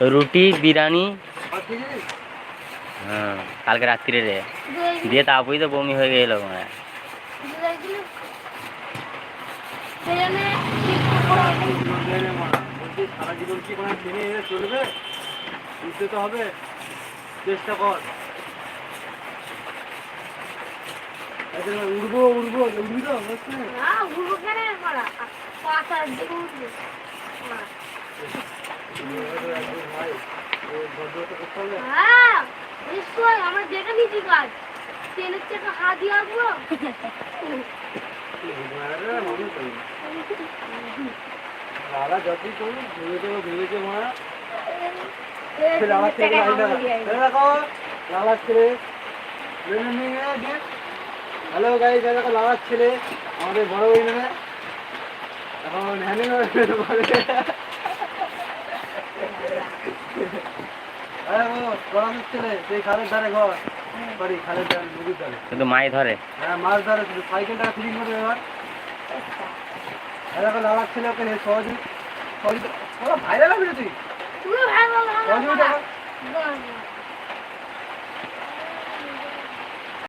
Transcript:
রুটি বিরিয়ানি। হ্যাঁ কালকে রাত্রিরে রে দিয়ে তারপরেই তো বমি হয়ে গেল মানে। সারা জীবন কি মানে টেনে এনে চলবে, বুঝতে তো হবে, চেষ্টা কর। উড়বো উড়বো উড়বি তো উড়বো কেন পাতার দিকে উঠবো। হ্যাঁ নিশ্চয় আমরা দেখে নিচ্ছি কাজ ট্রেনের থেকে হাত দিয়ে আসবো। লালা যতই করুন ভেবেছে মা লালার ছেলে। হ্যালো গাইস, দেখো লালার ছেলে আমাদের বড় বই নেবে এখন হ্যান্ডিং ছেলে সেই খালের ধারে ঘর, সরি খালের ধারে নদীর ধারে কিন্তু মাছ ধরে। হ্যাঁ মাছ ধরে শুধু সাইকেলটা ফিটিং করবে এবার। দেখো লালার ছেলে ওকে সহজে ভাইরাল হবে তুই।